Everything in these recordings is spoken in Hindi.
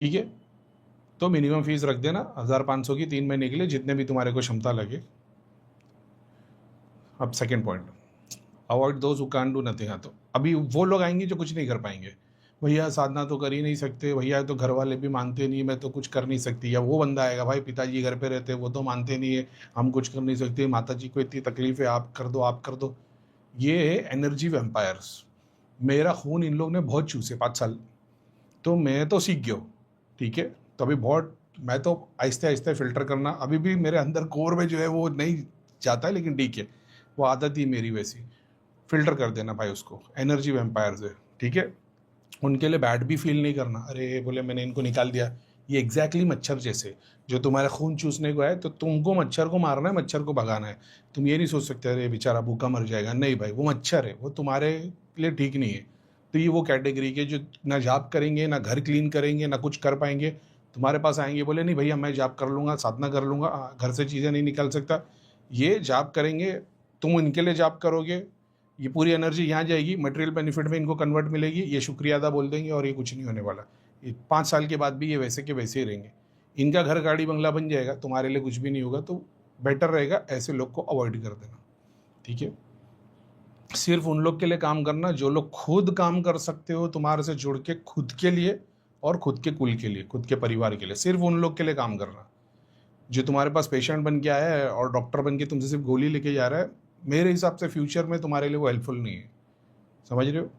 ठीक है, तो मिनिमम फीस रख देना 1500 की 3 महीने के लिए, जितने भी तुम्हारे को क्षमता लगे। अब second point, avoid those who can't do nothing. तो अभी वो लोग आएंगे जो कुछ नहीं कर पाएंगे, भैया साधना तो कर ही नहीं सकते, भैया तो घर वाले भी मानते नहीं, मैं तो कुछ कर नहीं सकती। या वो बंदा आएगा, भाई पिताजी घर पे रहते वो तो मानते नहीं है, हम कुछ कर नहीं सकते, माता जी को इतनी तकलीफ है, आप कर दो आप कर दो। ये एनर्जी वैम्पायर्स। मेरा खून इन लोग ने बहुत चूसे 5 साल, तो मैं तो सीख गया हूँ। ठीक है, तो अभी बहुत मैं तो आहिस्ते आहिस्ते फिल्टर करना, अभी भी मेरे अंदर कोर में जो है वो नहीं जाता है, लेकिन ठीक है, वो आदत ही मेरी वैसी। फिल्टर कर देना भाई उसको, एनर्जी वैम्पायर्स है। ठीक है, उनके लिए बैड भी फील नहीं करना, अरे बोले मैंने इनको निकाल दिया। ये एग्जैक्टली मच्छर जैसे, जो तुम्हारा खून चूसने को है, तो तुमको मच्छर को मारना है, मच्छर को भगाना है। तुम ये नहीं सोच सकते अरे बेचारा भूखा मर जाएगा, नहीं भाई, वो मच्छर है, वो तुम्हारे लिए ठीक नहीं है। तो ये वो कैटेगरी के जो ना जॉब करेंगे, ना घर क्लीन करेंगे, ना कुछ कर पाएंगे, तुम्हारे पास आएंगे, बोले नहीं भैया मैं जॉब कर लूँगा, साधना कर लूँगा, घर से चीज़ें नहीं निकल सकता। ये जॉब करेंगे, तुम इनके लिए जॉब करोगे, ये पूरी एनर्जी यहाँ जाएगी, मटेरियल बेनिफिट में इनको कन्वर्ट मिलेगी, ये शुक्रिया अदा बोल देंगे और ये कुछ नहीं होने वाला। ये 5 साल के बाद भी ये वैसे के वैसे ही रहेंगे। इनका घर गाड़ी बंगला बन जाएगा, तुम्हारे लिए कुछ भी नहीं होगा। तो बेटर रहेगा ऐसे लोग को अवॉइड कर देना। ठीक है, सिर्फ उन लोग के लिए काम करना जो लोग खुद काम कर सकते हो, तुम्हारे से जुड़ के, खुद के लिए और खुद के कुल के लिए, खुद के परिवार के लिए, सिर्फ उन लोग के लिए काम करना। जो तुम्हारे पास पेशेंट बन के आया है और डॉक्टर बन के तुमसे सिर्फ गोली लेके जा रहा है, मेरे हिसाब से फ्यूचर में तुम्हारे लिए वो हेल्पफुल नहीं है। समझ रहे हो?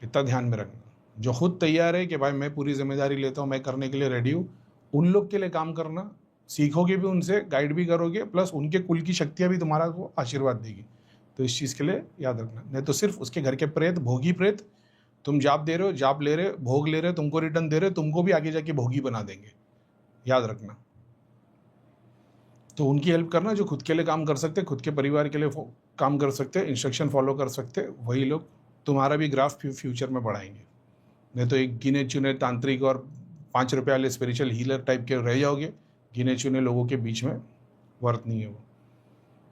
इतना ध्यान में रखना। जो खुद तैयार है कि भाई मैं पूरी जिम्मेदारी लेता हूँ, मैं करने के लिए रेडी हूँ, उन लोग के लिए काम करना। सीखोगे भी उनसे, गाइड भी करोगे, प्लस उनके कुल की शक्तियाँ भी तुम्हारा को आशीर्वाद देगी। तो इस चीज़ के लिए याद रखना, नहीं तो सिर्फ उसके घर के प्रेत, भोगी प्रेत, तुम जाप दे रहे हो, जाप ले रहे हो, भोग ले रहे हो, तुमको रिटर्न दे रहे हो, तुमको भी आगे जाके भोगी बना देंगे। याद रखना। तो उनकी हेल्प करना जो खुद के लिए काम कर सकते, खुद के परिवार के लिए काम कर सकते, इंस्ट्रक्शन फॉलो कर सकते, वही लोग तुम्हारा भी ग्राफ फ्यूचर में बढ़ाएंगे। नहीं तो एक गिने चुने तांत्रिक और 5 रुपये वाले स्पिरिचुअल हीलर टाइप के रह जाओगे, गिने चुने लोगों के बीच में। वर्थ नहीं है वो।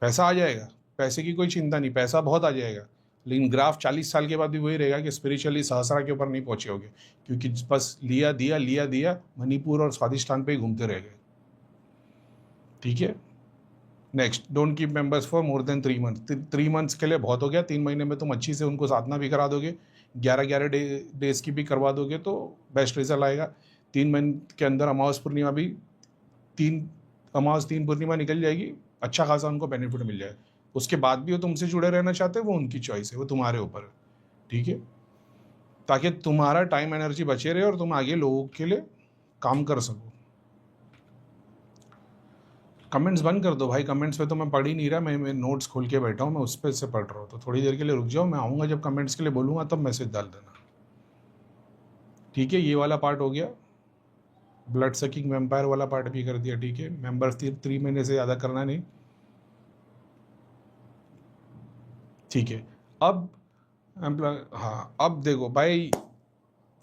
पैसा आ जाएगा, पैसे की कोई चिंता नहीं, पैसा बहुत आ जाएगा, लेकिन ग्राफ 40 साल के बाद भी वही रहेगा कि स्पिरिचुअली सहस्रा के ऊपर नहीं पहुंचे होगे, क्योंकि बस लिया दिया लिया दिया, मणिपुर और स्वादिष्ठान पे ही घूमते रह गए। ठीक है, next, don't keep members for more than 3 months. 3 months के लिए बहुत हो गया, 3 महीने में तुम अच्छी से उनको साधना भी करा दोगे, 11 डेज की भी करवा दोगे तो बेस्ट रिजल्ट आएगा। 3 महीने के अंदर अमावस पूर्णिमा भी, 3 पूर्णिमा निकल जाएगी, अच्छा खासा उनको बेनिफिट मिल जाएगा। उसके बाद भी वो तुमसे जुड़े रहना चाहते हैं, वो उनकी चॉइस है, वो तुम्हारे ऊपर है। ठीक है, ताकि तुम्हारा टाइम एनर्जी बचे रहे और तुम आगे लोगों के लिए काम कर सको। कमेंट्स बंद कर दो भाई, कमेंट्स पे तो मैं पढ़ ही नहीं रहा, मैं नोट्स खोल के बैठा हूँ, मैं उस पर से पढ़ रहा हूँ। तो थोड़ी देर के लिए रुक जाओ, मैं आऊँगा जब कमेंट्स के लिए बोलूँगा तब मैसेज डाल देना। ठीक है, ये वाला पार्ट हो गया, ब्लड सकिंग वेम्पायर वाला पार्ट भी कर दिया। ठीक है, मेंबर्स 3 महीने से ज़्यादा करना नहीं। ठीक है, अब हाँ, अब देखो भाई,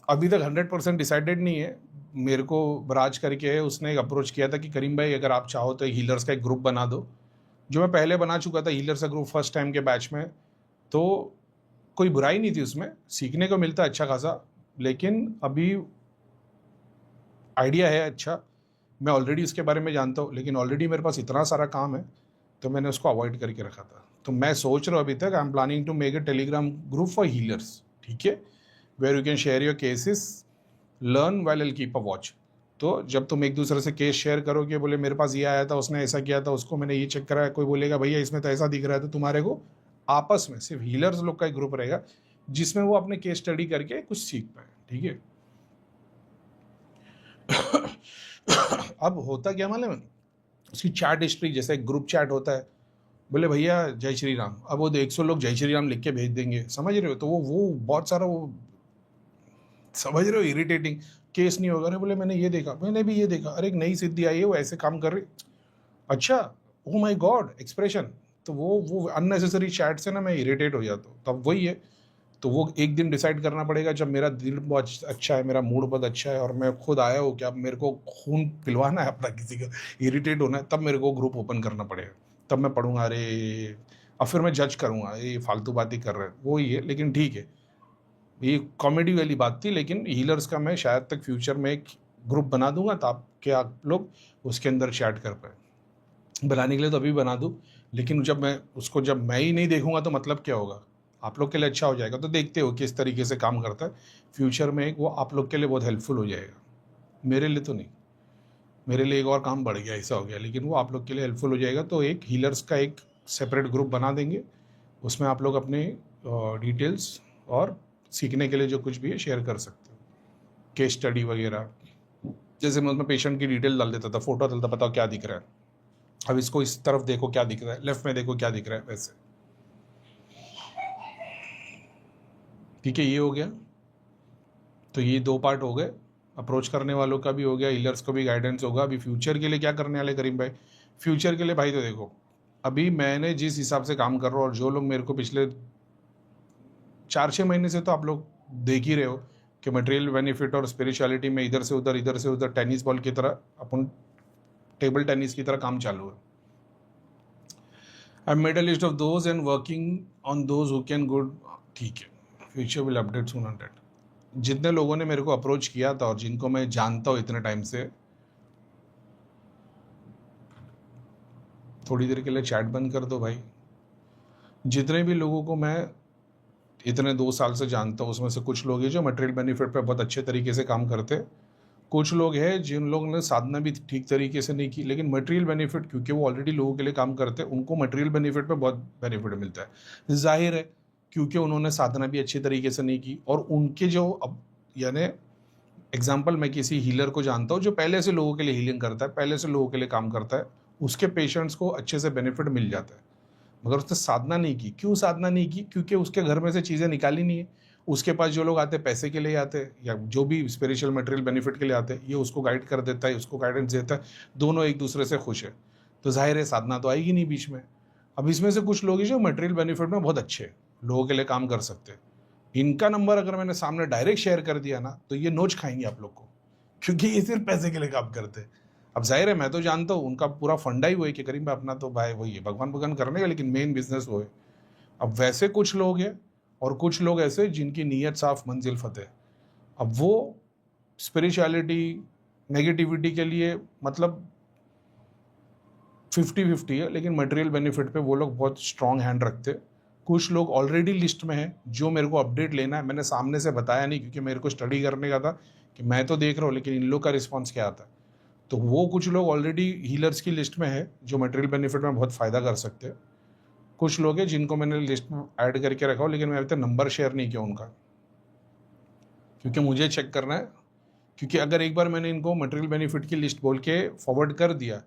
अभी तक 100% डिसाइडेड नहीं है। मेरे को राज करके है, उसने एक अप्रोच किया था कि करीम भाई अगर आप चाहो तो हीलर्स का एक ग्रुप बना दो, जो मैं पहले बना चुका था हीलर्स का ग्रुप फर्स्ट टाइम के बैच में। तो कोई बुराई नहीं थी उसमें, सीखने को मिलता अच्छा खासा, लेकिन अभी आइडिया है अच्छा, मैं ऑलरेडी उसके बारे में जानता हूँ, लेकिन ऑलरेडी मेरे पास इतना सारा काम है तो मैंने उसको अवॉइड करके रखा था। तो मैं सोच रहा हूँ अभी तक, I am planning to make a Telegram group for healers. ठीक है, where you can share your cases, learn while keep a watch. तो जब तुम एक दूसरे से केस शेयर करोगे, बोले मेरे पास ये आया था, उसने ऐसा किया था, उसको मैंने ये चेक कराया, कोई बोलेगा भैया इसमें तो ऐसा दिख रहा है, तो तुम्हारे को आपस में सिर्फ हीलर्स लोग का एक ग्रुप रहेगा जिसमें वो अपने केस स्टडी करके कुछ सीख पाए। ठीक है, अब होता क्या मालूम है, उसकी चैट हिस्ट्री, जैसे ग्रुप चैट होता है, बोले भैया जय श्री राम, अब वो 100 लोग जय श्री राम लिख के भेज देंगे, समझ रहे हो? तो वो बहुत सारा वो, समझ रहे हो, इरिटेटिंग। केस नहीं होगा, अरे बोले मैंने ये देखा, मैंने भी ये देखा, अरे एक नई सिद्धि आई है, वो ऐसे काम कर रही, अच्छा, ओ माय गॉड, एक्सप्रेशन। तो वो अननेसेसरी चैट से ना मैं इरिटेट हो जाता हूँ। तब वही है, तो वो एक दिन डिसाइड करना पड़ेगा जब मेरा दिल बहुत अच्छा है, मेरा मूड बहुत अच्छा है और मैं खुद आया हूँ कि अब मेरे को खून पिलवाना है अपना, किसी का इरिटेट होना है, तब मेरे को ग्रुप ओपन करना पड़ेगा। तब मैं पढ़ूंगा, अरे अब फिर मैं जज करूंगा ये फालतू बातें कर रहे हैं, वो ही है। लेकिन ठीक है, ये कॉमेडी वाली बात थी, लेकिन हीलर्स का मैं शायद तक फ्यूचर में एक ग्रुप बना दूंगा ताकि आप लोग उसके अंदर चैट कर पाए। बनाने के लिए तो अभी बना दूँ, लेकिन जब मैं ही नहीं देखूंगा तो मतलब क्या होगा? आप लोग के लिए अच्छा हो जाएगा तो देखते हो किस तरीके से काम करता है फ्यूचर में, वो आप लोग के लिए बहुत हेल्पफुल हो जाएगा। मेरे लिए तो नहीं, मेरे लिए एक और काम बढ़ गया, ऐसा हो गया, लेकिन वो आप लोग के लिए हेल्पफुल हो जाएगा। तो एक हीलर्स का एक सेपरेट ग्रुप बना देंगे, उसमें आप लोग अपने डिटेल्स और सीखने के लिए जो कुछ भी है शेयर कर सकते हो, केस स्टडी वगैरह। जैसे मैं उसमें पेशेंट की डिटेल डाल देता था, फोटो डालता, बताओ क्या दिख रहा है, अब इसको इस तरफ देखो क्या दिख रहा है, लेफ्ट में देखो क्या दिख रहा है, वैसे। ठीक है, ये हो गया। तो ये 2 पार्ट हो गए, अप्रोच करने वालों का भी हो गया, हीलर्स को भी गाइडेंस होगा। अभी फ्यूचर के लिए क्या करने वाले करीम भाई? फ्यूचर के लिए भाई तो देखो, अभी मैंने जिस हिसाब से काम कर रहा हूँ और जो लोग मेरे को पिछले 4-6 महीने से, तो आप लोग देख ही रहे हो कि मटेरियल बेनिफिट और स्पिरिचुअलिटी में इधर से उधर टेनिस बॉल की तरह, अपन टेबल टेनिस की तरह काम चालू है। I made a list of those and working on those who can good. ठीक है, future will update soon on that. जितने लोगों ने मेरे को अप्रोच किया था और जिनको मैं जानता हूँ इतने टाइम से, थोड़ी देर के लिए चैट बंद कर दो भाई। जितने भी लोगों को मैं इतने 2 साल से जानता हूँ, उसमें से कुछ लोग हैं जो मटेरियल बेनिफिट पे बहुत अच्छे तरीके से काम करते हैं, कुछ लोग हैं जिन लोगों ने साधना भी ठीक तरीके से नहीं की, लेकिन मटेरियल बेनिफिट क्योंकि वो ऑलरेडी लोगों के लिए काम करते हैं, उनको मटेरियल बेनिफिट पे बहुत बेनिफिट मिलता है। जाहिर है क्योंकि उन्होंने साधना भी अच्छी तरीके से नहीं की, और उनके जो अब यानी एग्जाम्पल, मैं किसी हीलर को जानता हूँ जो पहले से लोगों के लिए हीलिंग करता है, पहले से लोगों के लिए काम करता है, उसके पेशेंट्स को अच्छे से बेनिफिट मिल जाता है, मगर उसने साधना नहीं की। क्यों साधना नहीं की? क्योंकि उसके घर में से चीज़ें निकाली नहीं है। उसके पास जो लोग आते हैं पैसे के लिए आते हैं, या जो भी स्पिरिचुअल मटेरियल बेनिफिट के लिए आते हैं, ये उसको गाइड कर देता है, उसको गाइडेंस देता है, दोनों एक दूसरे से खुश है, तो जाहिर है साधना तो आएगी नहीं बीच में। अब इसमें से कुछ लोग हैं जो मटेरियल बेनिफिट में बहुत अच्छे हैं, लोगों के लिए काम कर सकते हैं, इनका नंबर अगर मैंने सामने डायरेक्ट शेयर कर दिया ना, तो ये नोच खाएंगे आप लोग को, क्योंकि ये सिर्फ पैसे के लिए काम करते हैं। अब जाहिर है मैं तो जानता हूँ उनका पूरा फंडा ही वो है कि करीम भाई अपना तो भाई वही है, भगवान करने का, लेकिन मेन बिजनेस वो है। अब वैसे कुछ लोग हैं और कुछ लोग ऐसे जिनकी नीयत साफ मंजिल फतेह। अब वो स्पिरिचुअलिटी नेगेटिविटी के लिए मतलब 50-50 है, लेकिन मटेरियल बेनिफिट पे वो लोग बहुत स्ट्रॉन्ग हैंड रखते हैं। कुछ लोग ऑलरेडी लिस्ट में है, जो मेरे को अपडेट लेना है, मैंने सामने से बताया नहीं क्योंकि मेरे को स्टडी करने का था कि मैं तो देख रहा हूँ लेकिन इन लोग का रिस्पॉन्स क्या आता है। तो वो कुछ लोग ऑलरेडी हीलर्स की लिस्ट में है जो मटेरियल बेनिफिट में बहुत फ़ायदा कर सकते हैं। कुछ लोग हैं जिनको मैंने लिस्ट में ऐड करके रखा हो, लेकिन मैं अभी तक नंबर शेयर नहीं किया उनका, क्योंकि मुझे चेक करना है। क्योंकि अगर एक बार मैंने इनको मटेरियल बेनिफिट की लिस्ट बोल के फॉरवर्ड कर दिया,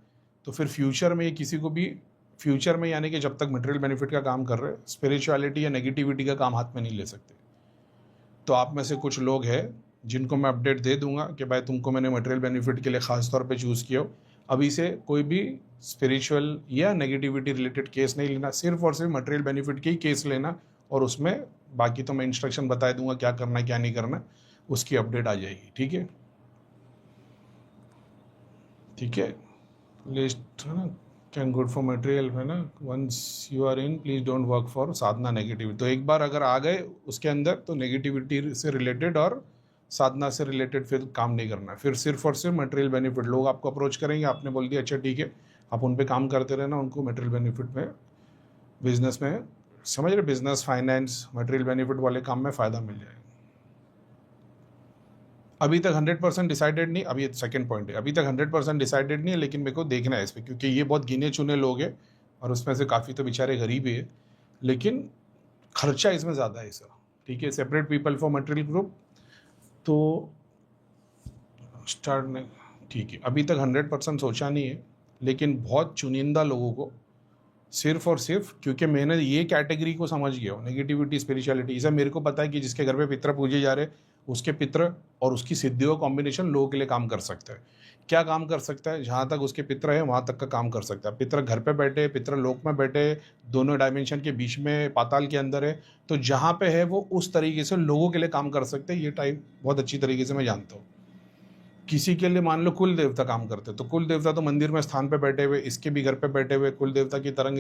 तो फिर फ्यूचर में ये किसी को भी फ्यूचर में, यानी कि जब तक मटेरियल बेनिफिट का काम कर रहे हैं, स्पिरिचुअलिटी या नेगेटिविटी का काम हाथ में नहीं ले सकते। तो आप में से कुछ लोग हैं जिनको मैं अपडेट दे दूंगा कि भाई तुमको मैंने मटेरियल बेनिफिट के लिए ख़ास तौर पे चूज़ किया हो, अभी से कोई भी स्पिरिचुअल या नेगेटिविटी रिलेटेड केस नहीं लेना, सिर्फ और सिर्फ मटेरियल बेनिफिट के ही केस लेना, और उसमें बाकी तो मैं इंस्ट्रक्शन बता दूंगा क्या करना क्या नहीं करना, उसकी अपडेट आ जाएगी। ठीक है, ठीक है। लिस्ट है ना, कैन गुड फॉर मटेरियल है ना, once you are in please don't work for sadhana negativity. तो एक बार अगर आ गए उसके अंदर, तो नेगेटिविटी से रिलेटेड और साधना से रिलेटेड फिर काम नहीं करना है, फिर सिर्फ और सिर्फ मटेरियल बेनिफिट। लोग आपको अप्रोच करेंगे, आपने बोल दिया अच्छा ठीक है, आप उन पे काम करते रहना, उनको मटेरियल बेनिफिट में, बिजनेस में, समझ रहे, बिजनेस फाइनेंस मटेरियल बेनिफिट वाले काम में फ़ायदा मिल जाएगा। अभी तक 100% डिसाइडेड नहीं, अभी सेकंड पॉइंट है, अभी तक 100% डिसाइडेड नहीं है, लेकिन मेरे को देखना है इस पर, क्योंकि ये बहुत गिने चुने लोग हैं और उसमें से काफ़ी तो बेचारे गरीब ही है, लेकिन खर्चा इसमें ज़्यादा है इसका। ठीक है, separate people for material group, तो स्टार्ट नहीं, ठीक है। अभी तक 100% सोचा नहीं है, लेकिन बहुत चुनिंदा लोगों को, सिर्फ और सिर्फ क्योंकि मैंने ये कैटेगरी को समझ गया हूँ, नेगेटिविटी स्पिरिचुअलिटी, इसे मेरे को पता है कि जिसके घर पे पितर पूजे जा रहे, उसके पितर और उसकी सिद्धियों का कॉम्बिनेशन लोगों के लिए काम कर सकता है। क्या काम कर सकता है? जहाँ तक उसके पितर है वहाँ तक का काम कर सकता है। पितर घर पे बैठे, पितर लोक में बैठे, दोनों डायमेंशन के बीच में पाताल के अंदर है, तो जहाँ पे है वो उस तरीके से लोगों के लिए काम कर सकते हैं। ये टाइप बहुत अच्छी तरीके से मैं जानता हूँ। किसी के लिए मान लो कुल देवता काम करते, तो कुल देवता तो मंदिर में स्थान पे बैठे हुए, इसके भी घर पे बैठे हुए कुल देवता की तरंग